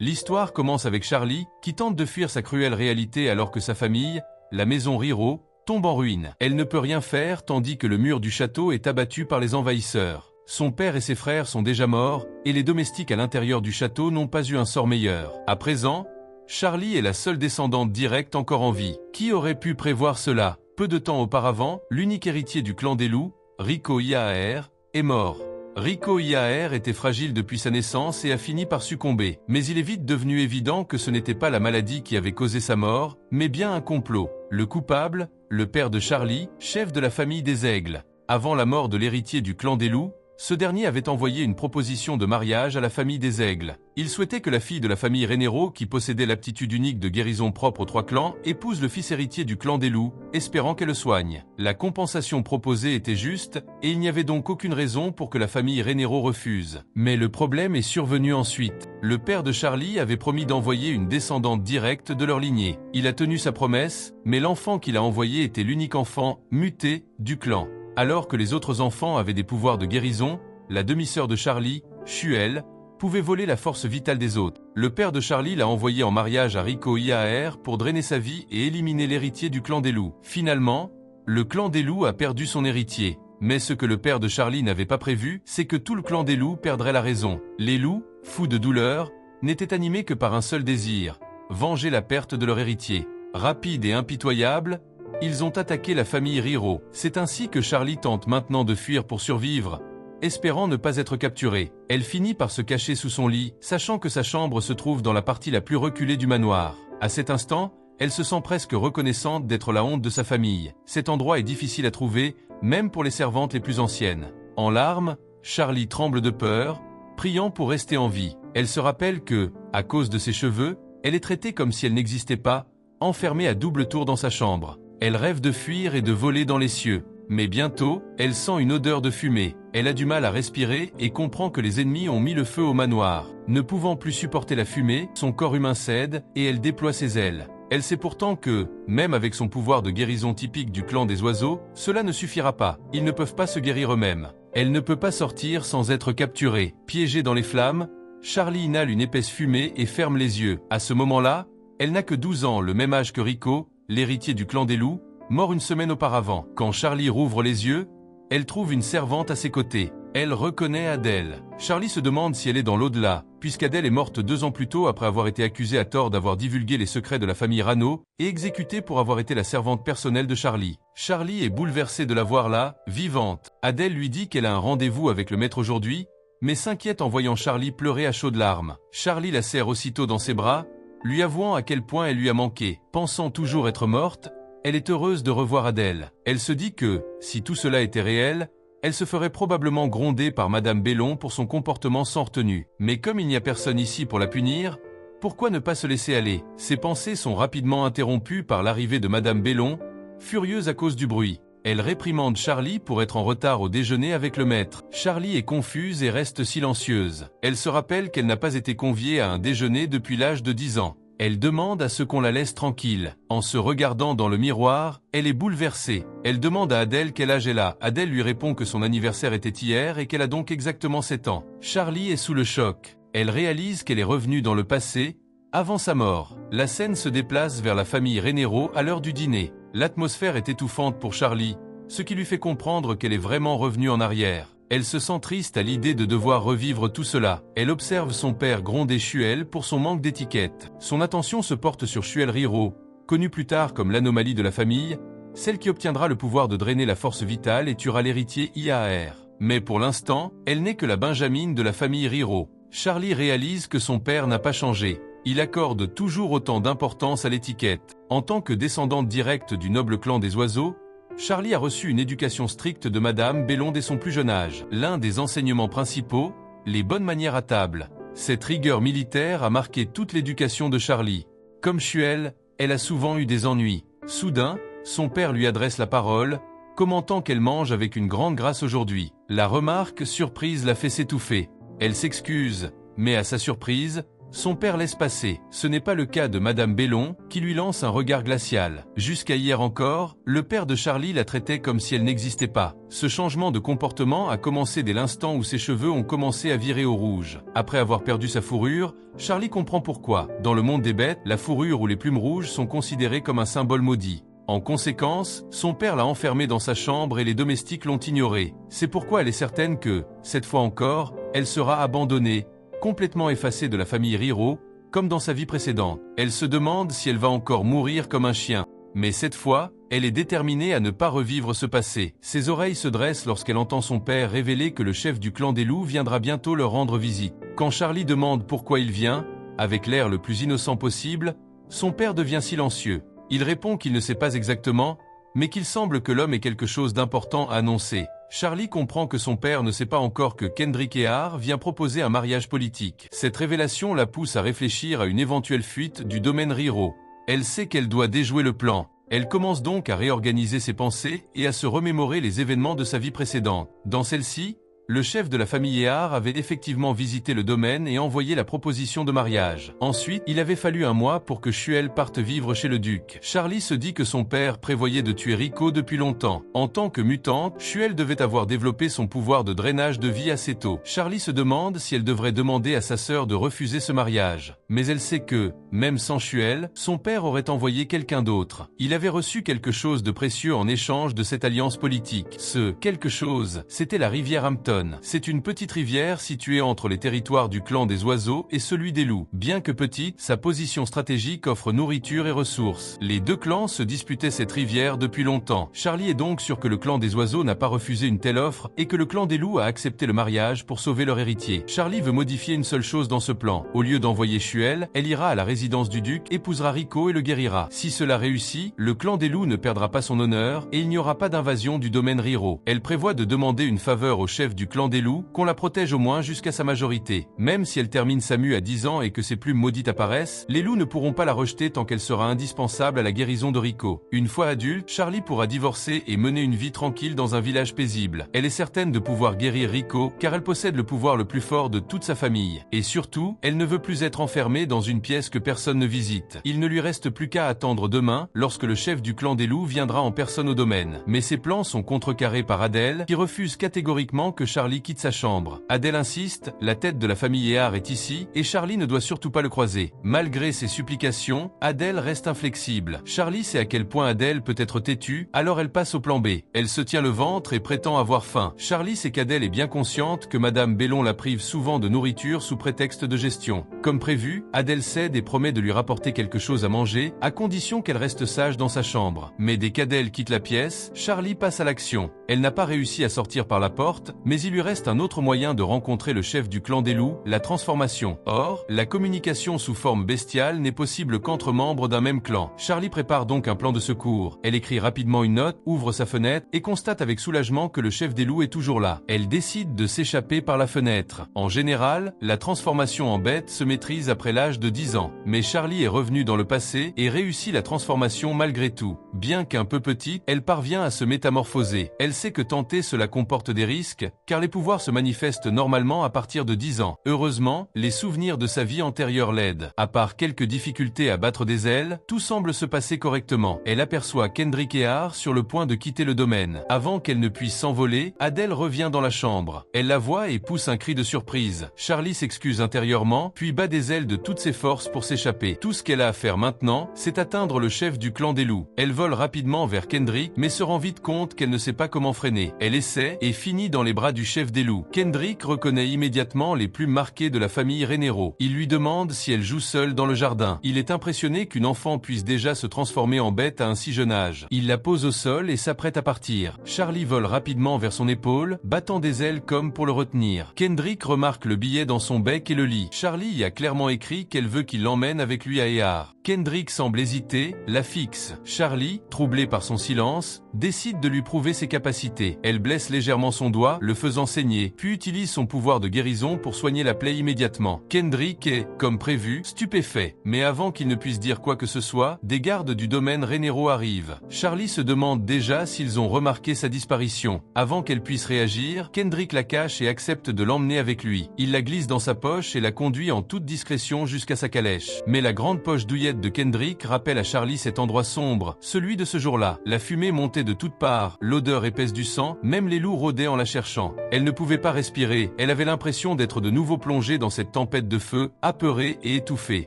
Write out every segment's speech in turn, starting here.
L'histoire commence avec Charlie, qui tente de fuir sa cruelle réalité alors que sa famille, la maison Riro, tombe en ruine. Elle ne peut rien faire tandis que le mur du château est abattu par les envahisseurs. Son père et ses frères sont déjà morts, et les domestiques à l'intérieur du château n'ont pas eu un sort meilleur. À présent, Charlie est la seule descendante directe encore en vie. Qui aurait pu prévoir cela? Peu de temps auparavant, l'unique héritier du clan des loups, Rico Iahar, est mort. Rico Iahar était fragile depuis sa naissance et a fini par succomber. Mais il est vite devenu évident que ce n'était pas la maladie qui avait causé sa mort, mais bien un complot. Le coupable, le père de Charlie, chef de la famille des Aigles. Avant la mort de l'héritier du clan des loups, ce dernier avait envoyé une proposition de mariage à la famille des Aigles. Il souhaitait que la fille de la famille Rennero, qui possédait l'aptitude unique de guérison propre aux 3 clans, épouse le fils héritier du clan des loups, espérant qu'elle le soigne. La compensation proposée était juste, et il n'y avait donc aucune raison pour que la famille Rennero refuse. Mais le problème est survenu ensuite. Le père de Charlie avait promis d'envoyer une descendante directe de leur lignée. Il a tenu sa promesse, mais l'enfant qu'il a envoyé était l'unique enfant, muté, du clan. Alors que les autres enfants avaient des pouvoirs de guérison, la demi-sœur de Charlie, Shuel, pouvait voler la force vitale des autres. Le père de Charlie l'a envoyé en mariage à Rico Iahar pour drainer sa vie et éliminer l'héritier du clan des loups. Finalement, le clan des loups a perdu son héritier. Mais ce que le père de Charlie n'avait pas prévu, c'est que tout le clan des loups perdrait la raison. Les loups, fous de douleur, n'étaient animés que par un seul désir, venger la perte de leur héritier. Rapides et impitoyables, ils ont attaqué la famille Riro. C'est ainsi que Charlie tente maintenant de fuir pour survivre, espérant ne pas être capturée. Elle finit par se cacher sous son lit, sachant que sa chambre se trouve dans la partie la plus reculée du manoir. À cet instant, elle se sent presque reconnaissante d'être la honte de sa famille. Cet endroit est difficile à trouver, même pour les servantes les plus anciennes. En larmes, Charlie tremble de peur, priant pour rester en vie. Elle se rappelle que, à cause de ses cheveux, elle est traitée comme si elle n'existait pas, enfermée à double tour dans sa chambre. Elle rêve de fuir et de voler dans les cieux. Mais bientôt, elle sent une odeur de fumée. Elle a du mal à respirer et comprend que les ennemis ont mis le feu au manoir. Ne pouvant plus supporter la fumée, son corps humain cède et elle déploie ses ailes. Elle sait pourtant que, même avec son pouvoir de guérison typique du clan des oiseaux, cela ne suffira pas. Ils ne peuvent pas se guérir eux-mêmes. Elle ne peut pas sortir sans être capturée. Piégée dans les flammes, Charlie inhale une épaisse fumée et ferme les yeux. À ce moment-là, elle n'a que 12 ans, le même âge que Rico, l'héritier du clan des loups, mort une semaine auparavant. Quand Charlie rouvre les yeux, elle trouve une servante à ses côtés. Elle reconnaît Adèle. Charlie se demande si elle est dans l'au-delà, puisqu'Adèle est morte 2 ans plus tôt après avoir été accusée à tort d'avoir divulgué les secrets de la famille Rano et exécutée pour avoir été la servante personnelle de Charlie. Charlie est bouleversé de la voir là, vivante. Adèle lui dit qu'elle a un rendez-vous avec le maître aujourd'hui, mais s'inquiète en voyant Charlie pleurer à chaudes larmes. Charlie la serre aussitôt dans ses bras, lui avouant à quel point elle lui a manqué. Pensant toujours être morte, elle est heureuse de revoir Adèle. Elle se dit que, si tout cela était réel, elle se ferait probablement gronder par Madame Bellon pour son comportement sans retenue. Mais comme il n'y a personne ici pour la punir, pourquoi ne pas se laisser aller? Ses pensées sont rapidement interrompues par l'arrivée de Madame Bellon, furieuse à cause du bruit. Elle réprimande Charlie pour être en retard au déjeuner avec le maître. Charlie est confuse et reste silencieuse. Elle se rappelle qu'elle n'a pas été conviée à un déjeuner depuis l'âge de 10 ans. Elle demande à ce qu'on la laisse tranquille. En se regardant dans le miroir, elle est bouleversée. Elle demande à Adèle quel âge elle a. Adèle lui répond que son anniversaire était hier et qu'elle a donc exactement 7 ans. Charlie est sous le choc. Elle réalise qu'elle est revenue dans le passé, avant sa mort. La scène se déplace vers la famille Rennero à l'heure du dîner. L'atmosphère est étouffante pour Charlie, ce qui lui fait comprendre qu'elle est vraiment revenue en arrière. Elle se sent triste à l'idée de devoir revivre tout cela. Elle observe son père gronder Shuel pour son manque d'étiquette. Son attention se porte sur Shuel Riro, connue plus tard comme l'anomalie de la famille, celle qui obtiendra le pouvoir de drainer la force vitale et tuera l'héritier Iahar. Mais pour l'instant, elle n'est que la Benjamine de la famille Riro. Charlie réalise que son père n'a pas changé. Il accorde toujours autant d'importance à l'étiquette. En tant que descendante directe du noble clan des oiseaux, Charlie a reçu une éducation stricte de Madame Bellon dès son plus jeune âge. L'un des enseignements principaux, les bonnes manières à table. Cette rigueur militaire a marqué toute l'éducation de Charlie. Comme Shuel, elle a souvent eu des ennuis. Soudain, son père lui adresse la parole, commentant qu'elle mange avec une grande grâce aujourd'hui. La remarque surprise la fait s'étouffer. Elle s'excuse, mais à sa surprise, son père laisse passer. Ce n'est pas le cas de Madame Bellon, qui lui lance un regard glacial. Jusqu'à hier encore, le père de Charlie la traitait comme si elle n'existait pas. Ce changement de comportement a commencé dès l'instant où ses cheveux ont commencé à virer au rouge. Après avoir perdu sa fourrure, Charlie comprend pourquoi. Dans le monde des bêtes, la fourrure ou les plumes rouges sont considérées comme un symbole maudit. En conséquence, son père l'a enfermée dans sa chambre et les domestiques l'ont ignorée. C'est pourquoi elle est certaine que, cette fois encore, elle sera abandonnée, complètement effacée de la famille Riro, comme dans sa vie précédente. Elle se demande si elle va encore mourir comme un chien. Mais cette fois, elle est déterminée à ne pas revivre ce passé. Ses oreilles se dressent lorsqu'elle entend son père révéler que le chef du clan des loups viendra bientôt leur rendre visite. Quand Charlie demande pourquoi il vient, avec l'air le plus innocent possible, son père devient silencieux. Il répond qu'il ne sait pas exactement, mais qu'il semble que l'homme ait quelque chose d'important à annoncer. Charlie comprend que son père ne sait pas encore que Kendrick Ehar vient proposer un mariage politique. Cette révélation la pousse à réfléchir à une éventuelle fuite du domaine Riro. Elle sait qu'elle doit déjouer le plan. Elle commence donc à réorganiser ses pensées et à se remémorer les événements de sa vie précédente. Dans celle-ci, le chef de la famille Ehar avait effectivement visité le domaine et envoyé la proposition de mariage. Ensuite, il avait fallu un mois pour que Shuel parte vivre chez le duc. Charlie se dit que son père prévoyait de tuer Rico depuis longtemps. En tant que mutante, Shuel devait avoir développé son pouvoir de drainage de vie assez tôt. Charlie se demande si elle devrait demander à sa sœur de refuser ce mariage. Mais elle sait que, même sans Shuel, son père aurait envoyé quelqu'un d'autre. Il avait reçu quelque chose de précieux en échange de cette alliance politique. Ce quelque chose, c'était la rivière Hampton. C'est une petite rivière située entre les territoires du clan des oiseaux et celui des loups. Bien que petite, sa position stratégique offre nourriture et ressources. Les deux clans se disputaient cette rivière depuis longtemps. Charlie est donc sûr que le clan des oiseaux n'a pas refusé une telle offre et que le clan des loups a accepté le mariage pour sauver leur héritier. Charlie veut modifier une seule chose dans ce plan. Au lieu d'envoyer Shuel, elle ira à la résidence du duc, épousera Rico et le guérira. Si cela réussit, le clan des loups ne perdra pas son honneur et il n'y aura pas d'invasion du domaine Riro. Elle prévoit de demander une faveur au chef du clan des loups, qu'on la protège au moins jusqu'à sa majorité. Même si elle termine sa mue à 10 ans et que ses plumes maudites apparaissent, les loups ne pourront pas la rejeter tant qu'elle sera indispensable à la guérison de Rico. Une fois adulte, Charlie pourra divorcer et mener une vie tranquille dans un village paisible. Elle est certaine de pouvoir guérir Rico, car elle possède le pouvoir le plus fort de toute sa famille. Et surtout, elle ne veut plus être enfermée dans une pièce que personne ne visite. Il ne lui reste plus qu'à attendre demain, lorsque le chef du clan des loups viendra en personne au domaine. Mais ses plans sont contrecarrés par Adèle, qui refuse catégoriquement que Charlie quitte sa chambre. Adèle insiste, la tête de la famille Ehar est ici, et Charlie ne doit surtout pas le croiser. Malgré ses supplications, Adèle reste inflexible. Charlie sait à quel point Adèle peut être têtue, alors elle passe au plan B. Elle se tient le ventre et prétend avoir faim. Charlie sait qu'Adèle est bien consciente que Madame Bellon la prive souvent de nourriture sous prétexte de gestion. Comme prévu, Adèle cède et promet de lui rapporter quelque chose à manger, à condition qu'elle reste sage dans sa chambre. Mais dès qu'Adèle quitte la pièce, Charlie passe à l'action. Elle n'a pas réussi à sortir par la porte, mais il lui reste un autre moyen de rencontrer le chef du clan des loups, la transformation. Or, la communication sous forme bestiale n'est possible qu'entre membres d'un même clan. Charlie prépare donc un plan de secours. Elle écrit rapidement une note, ouvre sa fenêtre et constate avec soulagement que le chef des loups est toujours là. Elle décide de s'échapper par la fenêtre. En général, la transformation en bête se maîtrise après l'âge de 10 ans. Mais Charlie est revenue dans le passé et réussit la transformation malgré tout. Bien qu'un peu petite, elle parvient à se métamorphoser. Elle sait que tenter cela comporte des risques, car les pouvoirs se manifestent normalement à partir de 10 ans. Heureusement, les souvenirs de sa vie antérieure l'aident. À part quelques difficultés à battre des ailes, tout semble se passer correctement. Elle aperçoit Kendrick Ehar sur le point de quitter le domaine. Avant qu'elle ne puisse s'envoler, Adèle revient dans la chambre. Elle la voit et pousse un cri de surprise. Charlie s'excuse intérieurement, puis bat des ailes de toutes ses forces pour s'échapper. Tout ce qu'elle a à faire maintenant, c'est atteindre le chef du clan des loups. Elle vole rapidement vers Kendrick, mais se rend vite compte qu'elle ne sait pas comment freiner. Elle essaie et finit dans les bras du chef des loups. Kendrick reconnaît immédiatement les plumes marquées de la famille Renero. Il lui demande si elle joue seule dans le jardin. Il est impressionné qu'une enfant puisse déjà se transformer en bête à un si jeune âge. Il la pose au sol et s'apprête à partir. Charlie vole rapidement vers son épaule, battant des ailes comme pour le retenir. Kendrick remarque le billet dans son bec et le lit. Charlie y a clairement écrit qu'elle veut qu'il l'emmène avec lui à Ehar. Kendrick semble hésiter, la fixe. Charlie, troublée par son silence, décide de lui prouver ses capacités. Elle blesse légèrement son doigt, le faisant saigner, puis utilise son pouvoir de guérison pour soigner la plaie immédiatement. Kendrick est, comme prévu, stupéfait. Mais avant qu'il ne puisse dire quoi que ce soit, des gardes du domaine Renero arrivent. Charlie se demande déjà s'ils ont remarqué sa disparition. Avant qu'elle puisse réagir, Kendrick la cache et accepte de l'emmener avec lui. Il la glisse dans sa poche et la conduit en toute discrétion jusqu'à sa calèche. Mais la grande poche douillette de Kendrick rappelle à Charlie cet endroit sombre, celui de ce jour-là. La fumée montait de toutes parts, l'odeur épaisse du sang, même les loups rôdaient en la cherchant. Elle ne pouvait pas respirer, elle avait l'impression d'être de nouveau plongée dans cette tempête de feu, apeurée et étouffée.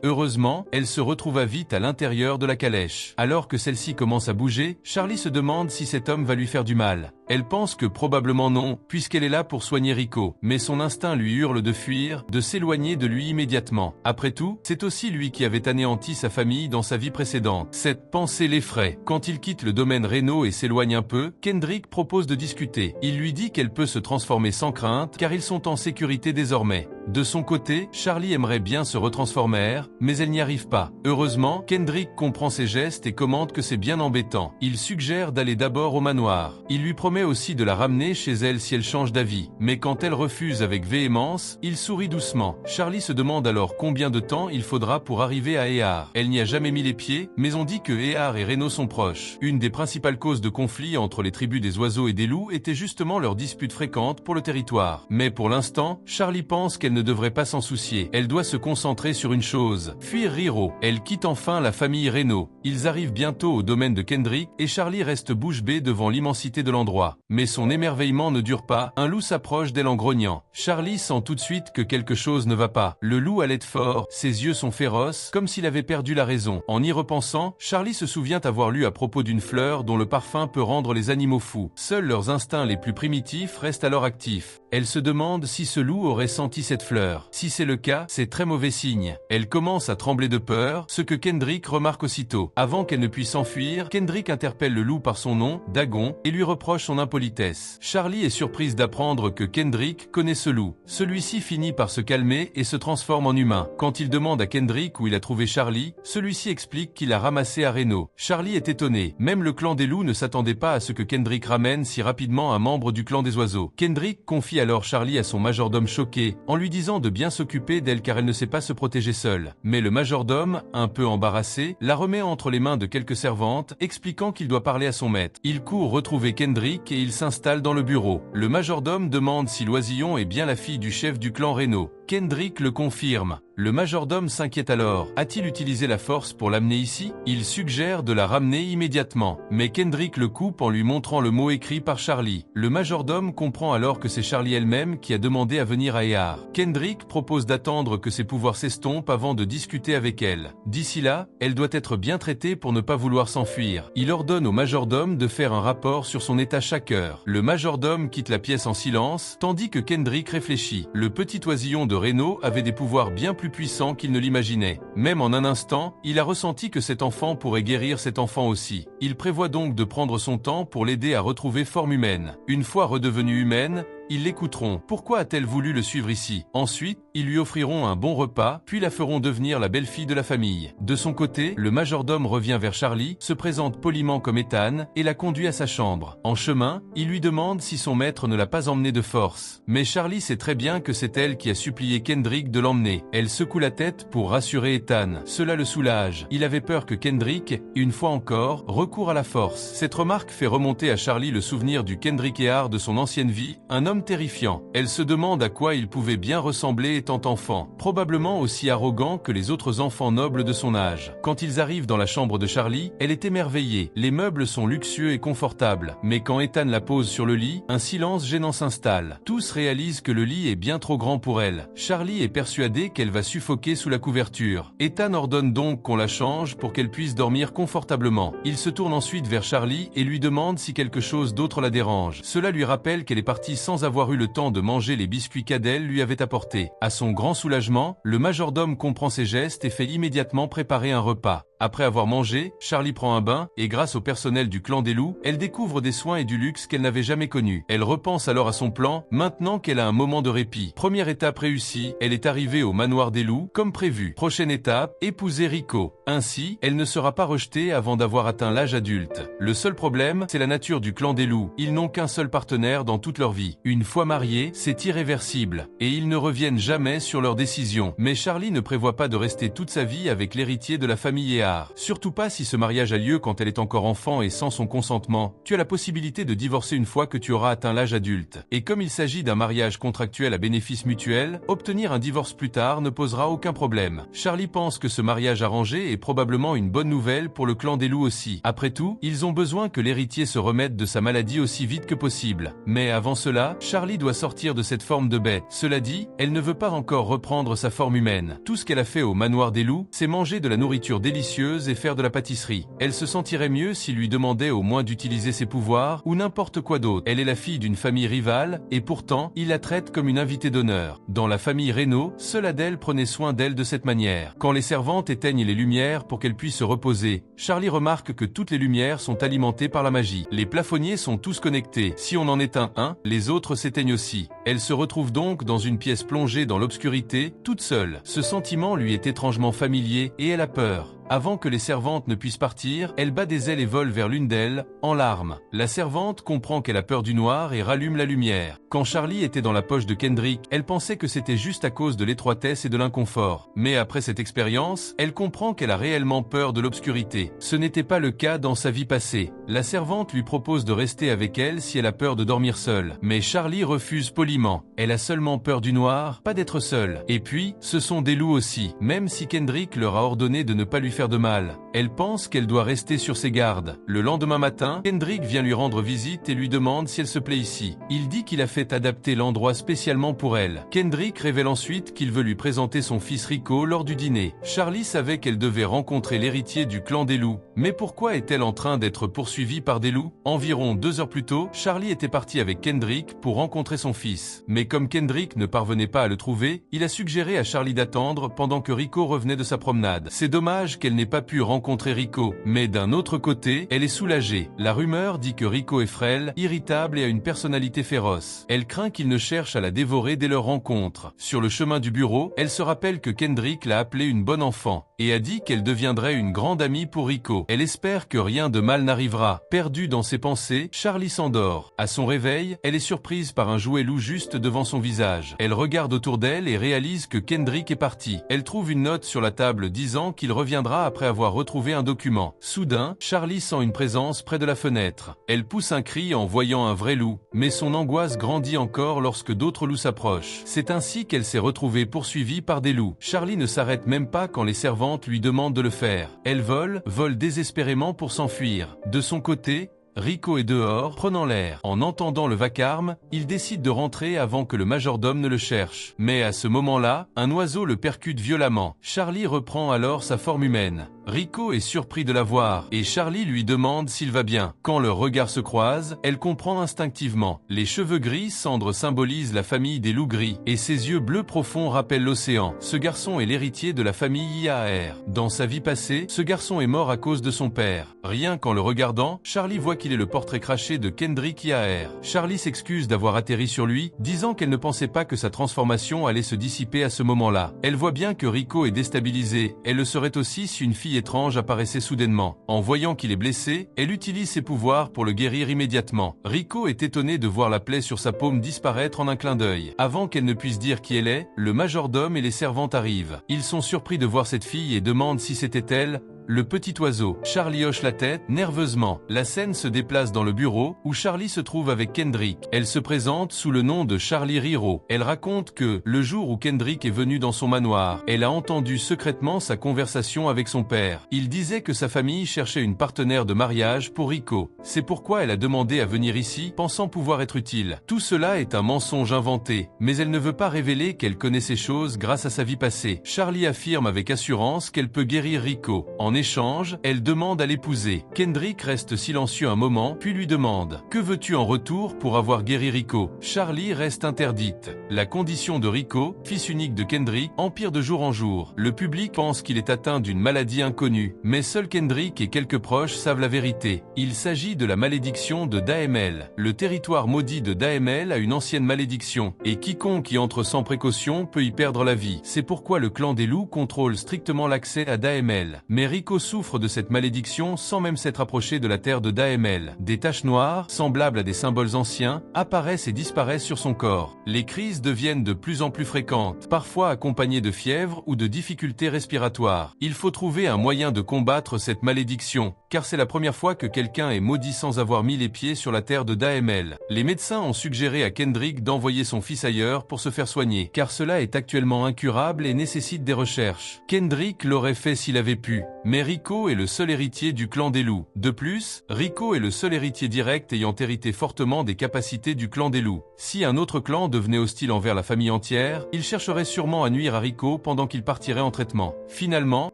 Heureusement, elle se retrouva vite à l'intérieur de la calèche. Alors que celle-ci commence à bouger, Charlie se demande si cet homme va lui faire du mal. Elle pense que probablement non, puisqu'elle est là pour soigner Rico, mais son instinct lui hurle de fuir, de s'éloigner de lui immédiatement. Après tout, c'est aussi lui qui avait anéanti sa famille dans sa vie précédente. Cette pensée l'effraie. Quand il quitte le domaine Reno et s'éloigne un peu, Kendrick propose de discuter. Il lui dit qu'elle peut se transformer sans crainte, car ils sont en sécurité désormais. De son côté, Charlie aimerait bien se retransformer, mais elle n'y arrive pas. Heureusement, Kendrick comprend ses gestes et commente que c'est bien embêtant. Il suggère d'aller d'abord au manoir. Il lui promet aussi de la ramener chez elle si elle change d'avis. Mais quand elle refuse avec véhémence, il sourit doucement. Charlie se demande alors combien de temps il faudra pour arriver à Ehar. Elle n'y a jamais mis les pieds, mais on dit que Ehar et Reno sont proches. Une des principales causes de conflit entre les tribus des oiseaux et des loups était justement leur dispute fréquente pour le territoire. Mais pour l'instant, Charlie pense qu'elle ne devrait pas s'en soucier. Elle doit se concentrer sur une chose, fuir Riro. Elle quitte enfin la famille Reno. Ils arrivent bientôt au domaine de Kendrick et Charlie reste bouche bée devant l'immensité de l'endroit. Mais son émerveillement ne dure pas, un loup s'approche d'elle en grognant. Charlie sent tout de suite que quelque chose ne va pas. Le loup halète fort, ses yeux sont féroces, comme s'il avait perdu la raison. En y repensant, Charlie se souvient avoir lu à propos d'une fleur dont le parfum peut rendre les animaux fous. Seuls leurs instincts les plus primitifs restent alors actifs. Elle se demande si ce loup aurait senti cette fleur. Si c'est le cas, c'est très mauvais signe. Elle commence à trembler de peur, ce que Kendrick remarque aussitôt. Avant qu'elle ne puisse s'enfuir, Kendrick interpelle le loup par son nom, Dagon, et lui reproche son impolitesse. Charlie est surprise d'apprendre que Kendrick connaît ce loup. Celui-ci finit par se calmer et se transforme en humain. Quand il demande à Kendrick où il a trouvé Charlie, celui-ci explique qu'il l'a ramassé à Reno. Charlie est étonné. Même le clan des loups ne s'attendait pas à ce que Kendrick ramène si rapidement un membre du clan des oiseaux. Kendrick confie alors Charlie à son majordome choqué, en lui disant de bien s'occuper d'elle car elle ne sait pas se protéger seule. Mais le majordome, un peu embarrassé, la remet entre les mains de quelques servantes, expliquant qu'il doit parler à son maître. Il court retrouver Kendrick et il s'installe dans le bureau. Le majordome demande si l'oisillon est bien la fille du chef du clan Reno. Kendrick le confirme. Le majordome s'inquiète alors. A-t-il utilisé la force pour l'amener ici? Il suggère de la ramener immédiatement. Mais Kendrick le coupe en lui montrant le mot écrit par Charlie. Le majordome comprend alors que c'est Charlie elle-même qui a demandé à venir à Ehar. Kendrick propose d'attendre que ses pouvoirs s'estompent avant de discuter avec elle. D'ici là, elle doit être bien traitée pour ne pas vouloir s'enfuir. Il ordonne au majordome de faire un rapport sur son état chaque heure. Le majordome quitte la pièce en silence, tandis que Kendrick réfléchit. Le petit oisillon de Reno avait des pouvoirs bien plus puissant qu'il ne l'imaginait. Même en un instant, il a ressenti que cet enfant pourrait guérir cet enfant aussi. Il prévoit donc de prendre son temps pour l'aider à retrouver forme humaine. Une fois redevenue humaine, ils l'écouteront. Pourquoi a-t-elle voulu le suivre ici? Ensuite, ils lui offriront un bon repas, puis la feront devenir la belle-fille de la famille. De son côté, le majordome revient vers Charlie, se présente poliment comme Ethan, et la conduit à sa chambre. En chemin, il lui demande si son maître ne l'a pas emmenée de force. Mais Charlie sait très bien que c'est elle qui a supplié Kendrick de l'emmener. Elle secoue la tête pour rassurer Ethan. Cela le soulage. Il avait peur que Kendrick, une fois encore, recourt à la force. Cette remarque fait remonter à Charlie le souvenir du Kendrick Ehar de son ancienne vie, un homme terrifiant. Elle se demande à quoi il pouvait bien ressembler étant enfant, probablement aussi arrogant que les autres enfants nobles de son âge. Quand ils arrivent dans la chambre de Charlie, elle est émerveillée. Les meubles sont luxueux et confortables, mais quand Ethan la pose sur le lit, un silence gênant s'installe. Tous réalisent que le lit est bien trop grand pour elle. Charlie est persuadée qu'elle va suffoquer sous la couverture. Ethan ordonne donc qu'on la change pour qu'elle puisse dormir confortablement. Il se tourne ensuite vers Charlie et lui demande si quelque chose d'autre la dérange. Cela lui rappelle qu'elle est partie sans avoir eu le temps de manger les biscuits qu'Adèle lui avait apportés. À son grand soulagement, le majordome comprend ses gestes et fait immédiatement préparer un repas. Après avoir mangé, Charlie prend un bain, et grâce au personnel du clan des loups, elle découvre des soins et du luxe qu'elle n'avait jamais connus. Elle repense alors à son plan, maintenant qu'elle a un moment de répit. Première étape réussie, elle est arrivée au manoir des loups, comme prévu. Prochaine étape, épouser Rico. Ainsi, elle ne sera pas rejetée avant d'avoir atteint l'âge adulte. Le seul problème, c'est la nature du clan des loups. Ils n'ont qu'un seul partenaire dans toute leur vie. Une fois mariés, c'est irréversible, et ils ne reviennent jamais sur leurs décisions. Mais Charlie ne prévoit pas de rester toute sa vie avec l'héritier de la famille Ehar. Surtout pas si ce mariage a lieu quand elle est encore enfant et sans son consentement. Tu as la possibilité de divorcer une fois que tu auras atteint l'âge adulte. Et comme il s'agit d'un mariage contractuel à bénéfice mutuel, obtenir un divorce plus tard ne posera aucun problème. Charlie pense que ce mariage arrangé est probablement une bonne nouvelle pour le clan des loups aussi. Après tout, ils ont besoin que l'héritier se remette de sa maladie aussi vite que possible. Mais avant cela, Charlie doit sortir de cette forme de bête. Cela dit, elle ne veut pas encore reprendre sa forme humaine. Tout ce qu'elle a fait au manoir des loups, c'est manger de la nourriture délicieuse et faire de la pâtisserie. Elle se sentirait mieux s'il lui demandait au moins d'utiliser ses pouvoirs ou n'importe quoi d'autre. Elle est la fille d'une famille rivale, et pourtant, il la traite comme une invitée d'honneur. Dans la famille Reno, seule Adèle prenait soin d'elle de cette manière. Quand les servantes éteignent les lumières pour qu'elle puisse se reposer, Charlie remarque que toutes les lumières sont alimentées par la magie. Les plafonniers sont tous connectés. Si on en éteint un, les autres s'éteignent aussi. Elle se retrouve donc dans une pièce plongée dans l'obscurité, toute seule. Ce sentiment lui est étrangement familier, et elle a peur. Avant que les servantes ne puissent partir, elle bat des ailes et vole vers l'une d'elles, en larmes. La servante comprend qu'elle a peur du noir et rallume la lumière. Quand Charlie était dans la poche de Kendrick, elle pensait que c'était juste à cause de l'étroitesse et de l'inconfort. Mais après cette expérience, elle comprend qu'elle a réellement peur de l'obscurité. Ce n'était pas le cas dans sa vie passée. La servante lui propose de rester avec elle si elle a peur de dormir seule. Mais Charlie refuse poliment. Elle a seulement peur du noir, pas d'être seule. Et puis, ce sont des loups aussi. Même si Kendrick leur a ordonné de ne pas lui faire de mal, elle pense qu'elle doit rester sur ses gardes. Le lendemain matin, Kendrick vient lui rendre visite et lui demande si elle se plaît ici. Il dit qu'il a fait adapter l'endroit spécialement pour elle. Kendrick révèle ensuite qu'il veut lui présenter son fils Rico lors du dîner. Charlie savait qu'elle devait rencontrer l'héritier du clan des loups. Mais pourquoi est-elle en train d'être poursuivie par des loups? Environ 2 heures plus tôt, Charlie était parti avec Kendrick pour rencontrer son fils. Mais comme Kendrick ne parvenait pas à le trouver, il a suggéré à Charlie d'attendre pendant que Rico revenait de sa promenade. C'est dommage qu'elle n'ait pas pu rencontrer Rico, mais d'un autre côté, elle est soulagée. La rumeur dit que Rico est frêle, irritable et a une personnalité féroce. Elle craint qu'il ne cherche à la dévorer dès leur rencontre. Sur le chemin du bureau, elle se rappelle que Kendrick l'a appelée une bonne enfant, et a dit qu'elle deviendrait une grande amie pour Rico. Elle espère que rien de mal n'arrivera. Perdue dans ses pensées, Charlie s'endort. À son réveil, elle est surprise par un jouet loup juste devant son visage. Elle regarde autour d'elle et réalise que Kendrick est parti. Elle trouve une note sur la table disant qu'il reviendra après avoir retrouvé un document. Soudain, Charlie sent une présence près de la fenêtre. Elle pousse un cri en voyant un vrai loup, mais son angoisse grandit encore lorsque d'autres loups s'approchent. C'est ainsi qu'elle s'est retrouvée poursuivie par des loups. Charlie ne s'arrête même pas quand les servantes lui demandent de le faire. Elle vole désespérément pour s'enfuir. De son côté, Rico est dehors, prenant l'air. En entendant le vacarme, il décide de rentrer avant que le majordome ne le cherche. Mais à ce moment-là, un oiseau le percute violemment. Charlie reprend alors sa forme humaine. Rico est surpris de la voir, et Charlie lui demande s'il va bien. Quand leurs regards se croisent, elle comprend instinctivement. Les cheveux gris cendres symbolisent la famille des loups gris, et ses yeux bleus profonds rappellent l'océan. Ce garçon est l'héritier de la famille Ehar. Dans sa vie passée, ce garçon est mort à cause de son père. Rien qu'en le regardant, Charlie voit qu'il est le portrait craché de Kendrick Ehar. Charlie s'excuse d'avoir atterri sur lui, disant qu'elle ne pensait pas que sa transformation allait se dissiper à ce moment-là. Elle voit bien que Rico est déstabilisé. Elle le serait aussi si une fille étrange apparaissait soudainement. En voyant qu'il est blessé, elle utilise ses pouvoirs pour le guérir immédiatement. Rico est étonné de voir la plaie sur sa paume disparaître en un clin d'œil. Avant qu'elle ne puisse dire qui elle est, le majordome et les servantes arrivent. Ils sont surpris de voir cette fille et demandent si c'était elle. Le petit oiseau. Charlie hoche la tête, nerveusement. La scène se déplace dans le bureau, où Charlie se trouve avec Kendrick. Elle se présente sous le nom de Charlie Riro. Elle raconte que, le jour où Kendrick est venu dans son manoir, elle a entendu secrètement sa conversation avec son père. Il disait que sa famille cherchait une partenaire de mariage pour Rico. C'est pourquoi elle a demandé à venir ici, pensant pouvoir être utile. Tout cela est un mensonge inventé, mais elle ne veut pas révéler qu'elle connaît ces choses grâce à sa vie passée. Charlie affirme avec assurance qu'elle peut guérir Rico. En échange, elle demande à l'épouser. Kendrick reste silencieux un moment, puis lui demande « Que veux-tu en retour pour avoir guéri Rico ?» Charlie reste interdite. La condition de Rico, fils unique de Kendrick, empire de jour en jour. Le public pense qu'il est atteint d'une maladie inconnue, mais seul Kendrick et quelques proches savent la vérité. Il s'agit de la malédiction de Daemel. Le territoire maudit de Daemel a une ancienne malédiction, et quiconque y entre sans précaution peut y perdre la vie. C'est pourquoi le clan des loups contrôle strictement l'accès à Daemel. Mais Rico souffre de cette malédiction sans même s'être approché de la terre de Daemel. Des taches noires, semblables à des symboles anciens, apparaissent et disparaissent sur son corps. Les crises deviennent de plus en plus fréquentes, parfois accompagnées de fièvre ou de difficultés respiratoires. Il faut trouver un moyen de combattre cette malédiction, car c'est la première fois que quelqu'un est maudit sans avoir mis les pieds sur la terre de Daemel. Les médecins ont suggéré à Kendrick d'envoyer son fils ailleurs pour se faire soigner, car cela est actuellement incurable et nécessite des recherches. Kendrick l'aurait fait s'il avait pu, mais Rico est le seul héritier du clan des loups. De plus, Rico est le seul héritier direct ayant hérité fortement des capacités du clan des loups. Si un autre clan devenait hostile envers la famille entière, il chercherait sûrement à nuire à Rico pendant qu'il partirait en traitement. Finalement,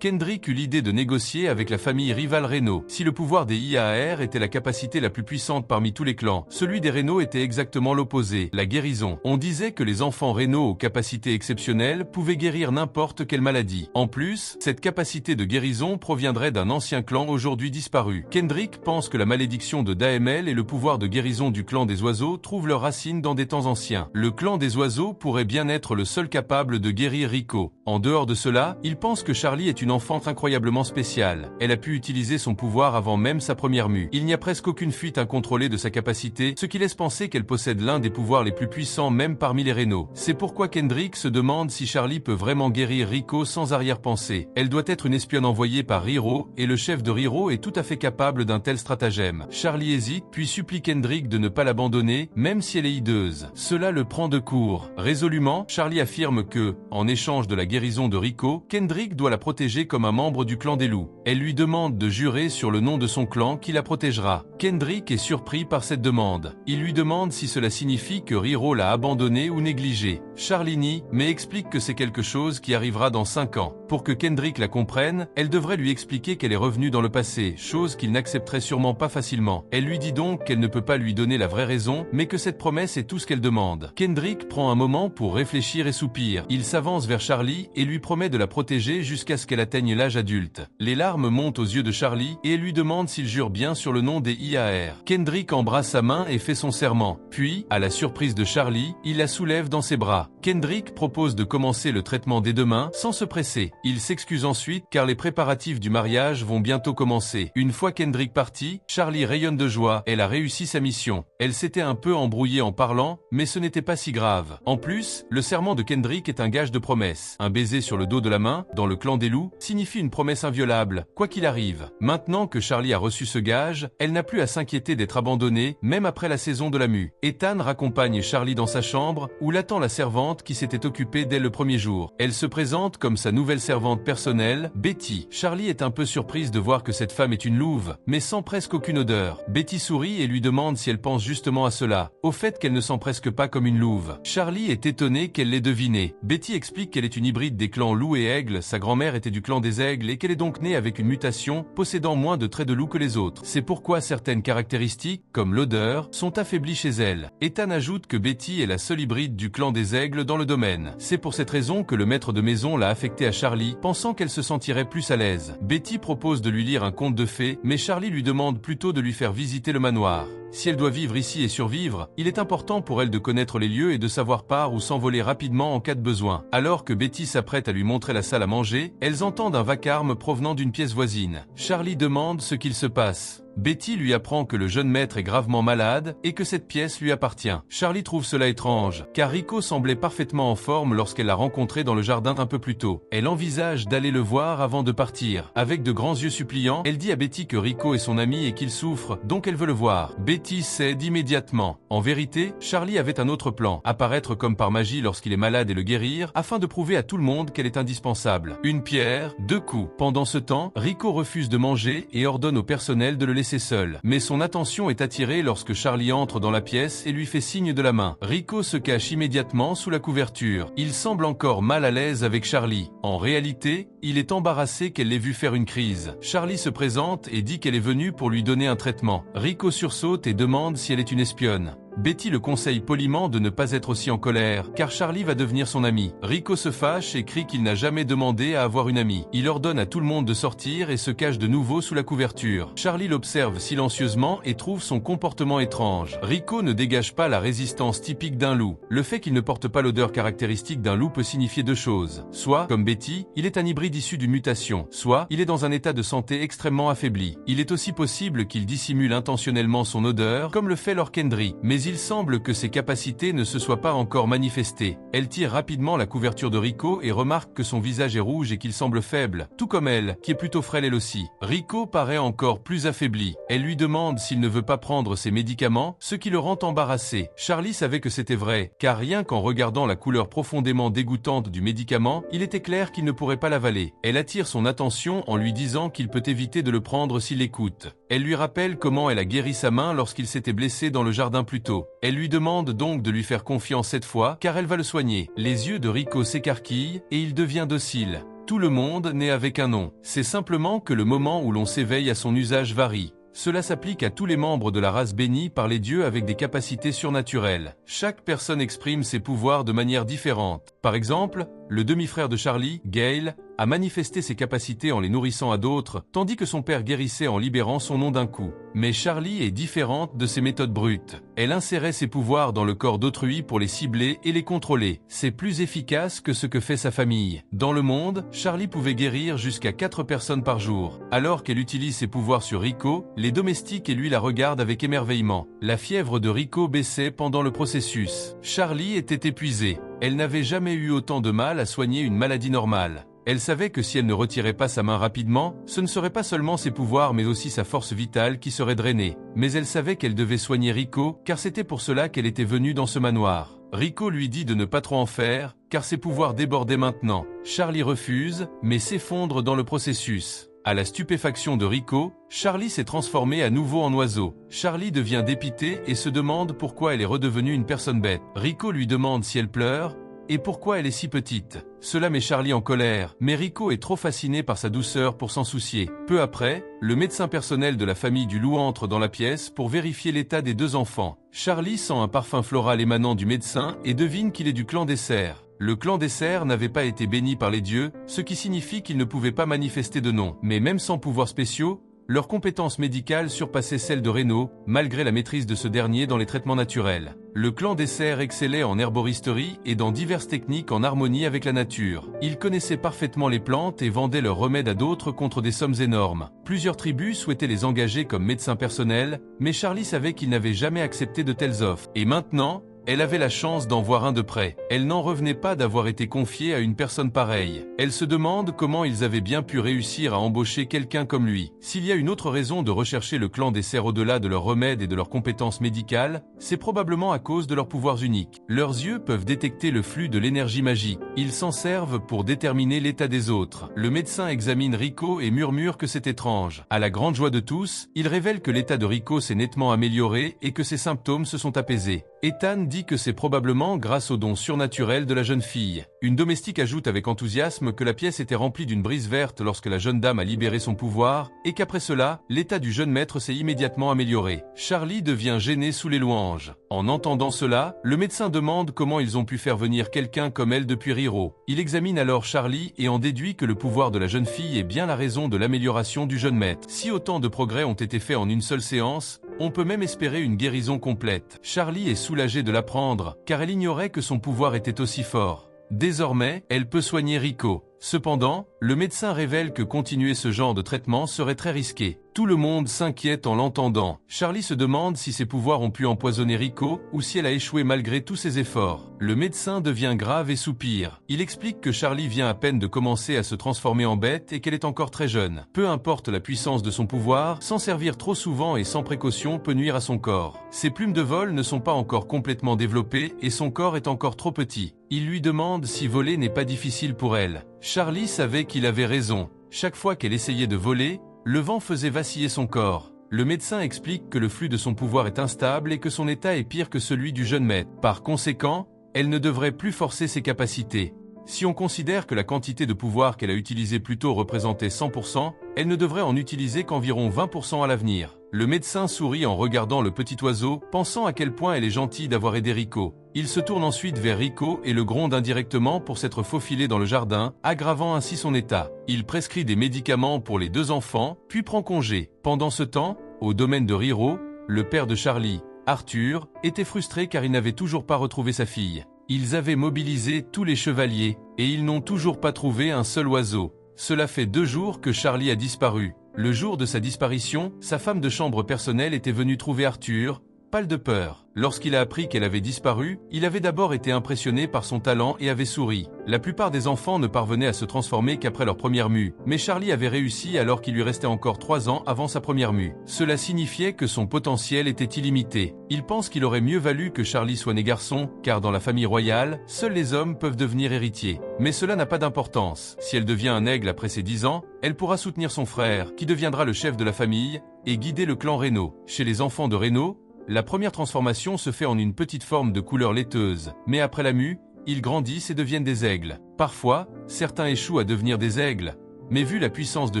Kendrick eut l'idée de négocier avec la famille rivale Reno. Si le pouvoir des IAR était la capacité la plus puissante parmi tous les clans, celui des Reno était exactement l'opposé, la guérison. On disait que les enfants Reno aux capacités exceptionnelles pouvaient guérir n'importe quelle maladie. En plus, cette capacité de guérison proviendrait d'un ancien clan aujourd'hui disparu. Kendrick pense que la malédiction de Daemel et le pouvoir de guérison du clan des oiseaux trouvent leurs racines dans des temps anciens. Le clan des oiseaux pourrait bien être le seul capable de guérir Rico. En dehors de cela, il pense que Charlie est une enfant incroyablement spéciale. Elle a pu utiliser son pouvoir avant même sa première mue. Il n'y a presque aucune fuite incontrôlée de sa capacité, ce qui laisse penser qu'elle possède l'un des pouvoirs les plus puissants même parmi les Reno. C'est pourquoi Kendrick se demande si Charlie peut vraiment guérir Rico sans arrière-pensée. Elle doit être une espionne envoyée par Riro, et le chef de Riro est tout à fait capable d'un tel stratagème. Charlie hésite, puis supplie Kendrick de ne pas l'abandonner, même si elle est hideuse. Cela le prend de court. Résolument, Charlie affirme que, en échange de la guérison de Rico, Kendrick doit la protéger comme un membre du clan des loups. Elle lui demande de jurer sur le nom de son clan qui la protégera. Kendrick est surpris par cette demande. Il lui demande si cela signifie que Riro l'a abandonné ou négligé. Charlie nie, mais explique que c'est quelque chose qui arrivera dans 5 ans. Pour que Kendrick la comprenne, elle devrait lui expliquer qu'elle est revenue dans le passé, chose qu'il n'accepterait sûrement pas facilement. Elle lui dit donc qu'elle ne peut pas lui donner la vraie raison, mais que cette promesse est tout ce qu'elle demande. Kendrick prend un moment pour réfléchir et soupire. Il s'avance vers Charlie et lui promet de la protéger jusqu'à ce qu'elle atteigne l'âge adulte. Les larmes montent aux yeux de Charlie et elle lui demande s'il jure bien sur le nom des IAR. Kendrick embrasse sa main et fait son serment. Puis, à la surprise de Charlie, il la soulève dans ses bras. Kendrick propose de commencer le traitement dès demain, sans se presser. Il s'excuse ensuite car les préparatifs du mariage vont bientôt commencer. Une fois Kendrick parti, Charlie rayonne de joie. Elle a réussi sa mission. Elle s'était un peu embrouillée en parlant, mais ce n'était pas si grave. En plus, le serment de Kendrick est un gage de promesse. Un baiser sur le dos de la main, dans le clan des loups, signifie une promesse inviolable, quoi qu'il arrive. Maintenant que Charlie a reçu ce gage, elle n'a plus à s'inquiéter d'être abandonnée, même après la saison de la mue. Ethan raccompagne Charlie dans sa chambre, où l'attend la servante qui s'était occupée dès le premier jour. Elle se présente comme sa nouvelle servante personnelle, Betty. Charlie est un peu surprise de voir que cette femme est une louve, mais sans presque aucune odeur. Betty sourit et lui demande si elle pense justement à cela, au fait qu'elle ne sent presque pas comme une louve. Charlie est étonné qu'elle l'ait deviné. Betty explique qu'elle est une hybride des clans loup et aigle, sa grand-mère était du clan des aigles et qu'elle est donc née avec une mutation, possédant moins de traits de loup que les autres. C'est pourquoi certaines caractéristiques, comme l'odeur, sont affaiblies chez elle. Ethan ajoute que Betty est la seule hybride du clan des aigles dans le domaine. C'est pour cette raison que le maître de maison l'a affectée à Charlie, pensant qu'elle se sentirait plus à l'aise. Betty propose de lui lire un conte de fées, mais Charlie lui demande plutôt de lui faire visiter le manoir. Si elle doit vivre ici et survivre, il est important pour elle de connaître les lieux et de savoir par où s'envoler rapidement en cas de besoin. Alors que Betty s'apprête à lui montrer la salle à manger, elles entendent un vacarme provenant d'une pièce voisine. Charlie demande ce qu'il se passe. Betty lui apprend que le jeune maître est gravement malade et que cette pièce lui appartient. Charlie trouve cela étrange, car Rico semblait parfaitement en forme lorsqu'elle l'a rencontré dans le jardin un peu plus tôt. Elle envisage d'aller le voir avant de partir. Avec de grands yeux suppliants, elle dit à Betty que Rico est son ami et qu'il souffre, donc elle veut le voir. Betty cède immédiatement. En vérité, Charlie avait un autre plan, apparaître comme par magie lorsqu'il est malade et le guérir, afin de prouver à tout le monde qu'elle est indispensable. Une pierre, deux coups. Pendant ce temps, Rico refuse de manger et ordonne au personnel de le laisser laisser seul. Mais son attention est attirée lorsque Charlie entre dans la pièce et lui fait signe de la main. Rico se cache immédiatement sous la couverture. Il semble encore mal à l'aise avec Charlie. En réalité, il est embarrassé qu'elle l'ait vu faire une crise. Charlie se présente et dit qu'elle est venue pour lui donner un traitement. Rico sursaute et demande si elle est une espionne. Betty le conseille poliment de ne pas être aussi en colère, car Charlie va devenir son ami. Rico se fâche et crie qu'il n'a jamais demandé à avoir une amie. Il ordonne à tout le monde de sortir et se cache de nouveau sous la couverture. Charlie l'observe silencieusement et trouve son comportement étrange. Rico ne dégage pas la résistance typique d'un loup. Le fait qu'il ne porte pas l'odeur caractéristique d'un loup peut signifier deux choses. Soit, comme Betty, il est un hybride issu d'une mutation, soit il est dans un état de santé extrêmement affaibli. Il est aussi possible qu'il dissimule intentionnellement son odeur, comme le fait Lord Kendry, mais il semble que ses capacités ne se soient pas encore manifestées. Elle tire rapidement la couverture de Rico et remarque que son visage est rouge et qu'il semble faible, tout comme elle, qui est plutôt frêle elle aussi. Rico paraît encore plus affaibli. Elle lui demande s'il ne veut pas prendre ses médicaments, ce qui le rend embarrassé. Charlie savait que c'était vrai, car rien qu'en regardant la couleur profondément dégoûtante du médicament, il était clair qu'il ne pourrait pas l'avaler. Elle attire son attention en lui disant qu'il peut éviter de le prendre s'il l'écoute. Elle lui rappelle comment elle a guéri sa main lorsqu'il s'était blessé dans le jardin plus tôt. Elle lui demande donc de lui faire confiance cette fois, car elle va le soigner. Les yeux de Rico s'écarquillent et il devient docile. Tout le monde naît avec un nom. C'est simplement que le moment où l'on s'éveille à son usage varie. Cela s'applique à tous les membres de la race bénie par les dieux avec des capacités surnaturelles. Chaque personne exprime ses pouvoirs de manière différente. Par exemple, le demi-frère de Charlie, Gale, a manifesté ses capacités en les nourrissant à d'autres, tandis que son père guérissait en libérant son nom d'un coup. Mais Charlie est différente de ses méthodes brutes. Elle insérait ses pouvoirs dans le corps d'autrui pour les cibler et les contrôler. C'est plus efficace que ce que fait sa famille. Dans le monde, Charlie pouvait guérir jusqu'à 4 personnes par jour. Alors qu'elle utilise ses pouvoirs sur Rico, les domestiques et lui la regardent avec émerveillement. La fièvre de Rico baissait pendant le processus. Charlie était épuisée. Elle n'avait jamais eu autant de mal à soigner une maladie normale. Elle savait que si elle ne retirait pas sa main rapidement, ce ne serait pas seulement ses pouvoirs mais aussi sa force vitale qui serait drainée. Mais elle savait qu'elle devait soigner Rico, car c'était pour cela qu'elle était venue dans ce manoir. Rico lui dit de ne pas trop en faire, car ses pouvoirs débordaient maintenant. Charlie refuse, mais s'effondre dans le processus. À la stupéfaction de Rico, Charlie s'est transformé à nouveau en oiseau. Charlie devient dépité et se demande pourquoi elle est redevenue une personne bête. Rico lui demande si elle pleure, et pourquoi elle est si petite. Cela met Charlie en colère, mais Rico est trop fasciné par sa douceur pour s'en soucier. Peu après, le médecin personnel de la famille du loup entre dans la pièce pour vérifier l'état des 2 enfants. Charlie sent un parfum floral émanant du médecin et devine qu'il est du clan des cerfs. Le clan des cerfs n'avait pas été béni par les dieux, ce qui signifie qu'il ne pouvait pas manifester de nom. Mais même sans pouvoirs spéciaux, leurs compétences médicales surpassaient celles de Reno, malgré la maîtrise de ce dernier dans les traitements naturels. Le clan des cerfs excellait en herboristerie et dans diverses techniques en harmonie avec la nature. Ils connaissaient parfaitement les plantes et vendaient leurs remèdes à d'autres contre des sommes énormes. Plusieurs tribus souhaitaient les engager comme médecins personnels, mais Charlie savait qu'ils n'avaient jamais accepté de telles offres. Et maintenant, elle avait la chance d'en voir un de près. Elle n'en revenait pas d'avoir été confiée à une personne pareille. Elle se demande comment ils avaient bien pu réussir à embaucher quelqu'un comme lui. S'il y a une autre raison de rechercher le clan des cerfs au-delà de leurs remèdes et de leurs compétences médicales, c'est probablement à cause de leurs pouvoirs uniques. Leurs yeux peuvent détecter le flux de l'énergie magique. Ils s'en servent pour déterminer l'état des autres. Le médecin examine Rico et murmure que c'est étrange. À la grande joie de tous, il révèle que l'état de Rico s'est nettement amélioré et que ses symptômes se sont apaisés. Ethan dit que c'est probablement grâce au don surnaturel de la jeune fille. Une domestique ajoute avec enthousiasme que la pièce était remplie d'une brise verte lorsque la jeune dame a libéré son pouvoir, et qu'après cela, l'état du jeune maître s'est immédiatement amélioré. Charlie devient gêné sous les louanges. En entendant cela, le médecin demande comment ils ont pu faire venir quelqu'un comme elle depuis Riro. Il examine alors Charlie et en déduit que le pouvoir de la jeune fille est bien la raison de l'amélioration du jeune maître. Si autant de progrès ont été faits en une seule séance, on peut même espérer une guérison complète. Charlie est soulagée de l'apprendre, car elle ignorait que son pouvoir était aussi fort. Désormais, elle peut soigner Rico. Cependant, le médecin révèle que continuer ce genre de traitement serait très risqué. Tout le monde s'inquiète en l'entendant. Charlie se demande si ses pouvoirs ont pu empoisonner Rico ou si elle a échoué malgré tous ses efforts. Le médecin devient grave et soupire. Il explique que Charlie vient à peine de commencer à se transformer en bête et qu'elle est encore très jeune. Peu importe la puissance de son pouvoir, s'en servir trop souvent et sans précaution peut nuire à son corps. Ses plumes de vol ne sont pas encore complètement développées et son corps est encore trop petit. Il lui demande si voler n'est pas difficile pour elle. Charlie savait qu'il avait raison. Chaque fois qu'elle essayait de voler, le vent faisait vaciller son corps. Le médecin explique que le flux de son pouvoir est instable et que son état est pire que celui du jeune maître. Par conséquent, elle ne devrait plus forcer ses capacités. Si on considère que la quantité de pouvoir qu'elle a utilisée plus tôt représentait 100%, elle ne devrait en utiliser qu'environ 20% à l'avenir. Le médecin sourit en regardant le petit oiseau, pensant à quel point elle est gentille d'avoir aidé Rico. Il se tourne ensuite vers Rico et le gronde indirectement pour s'être faufilé dans le jardin, aggravant ainsi son état. Il prescrit des médicaments pour les deux enfants, puis prend congé. Pendant ce temps, au domaine de Riro, le père de Charlie, Arthur, était frustré car il n'avait toujours pas retrouvé sa fille. Ils avaient mobilisé tous les chevaliers, et ils n'ont toujours pas trouvé un seul oiseau. Cela fait 2 jours que Charlie a disparu. Le jour de sa disparition, sa femme de chambre personnelle était venue trouver Arthur, pâle de peur. Lorsqu'il a appris qu'elle avait disparu, il avait d'abord été impressionné par son talent et avait souri. La plupart des enfants ne parvenaient à se transformer qu'après leur première mue, mais Charlie avait réussi alors qu'il lui restait encore 3 ans avant sa première mue. Cela signifiait que son potentiel était illimité. Il pense qu'il aurait mieux valu que Charlie soit né garçon, car dans la famille royale, seuls les hommes peuvent devenir héritiers. Mais cela n'a pas d'importance. Si elle devient un aigle après ses 10 ans, elle pourra soutenir son frère, qui deviendra le chef de la famille, et guider le clan Reno. Chez les enfants de Reno, la première transformation se fait en une petite forme de couleur laiteuse, mais après la mue, ils grandissent et deviennent des aigles. Parfois, certains échouent à devenir des aigles, mais vu la puissance de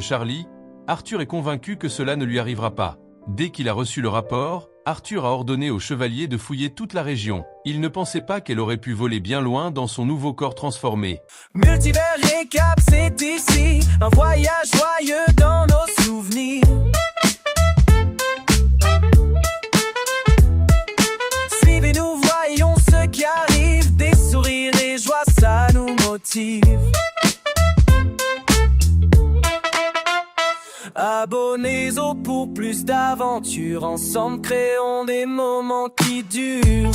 Charlie, Arthur est convaincu que cela ne lui arrivera pas. Dès qu'il a reçu le rapport, Arthur a ordonné aux chevaliers de fouiller toute la région. Il ne pensait pas qu'elle aurait pu voler bien loin dans son nouveau corps transformé. Multivers récap, c'est ici, un voyage joyeux dans nos souvenirs. Suivez-nous, voyons ce qui arrive, des sourires et joie, ça nous motive. Abonnez-vous pour plus d'aventures, ensemble créons des moments qui durent.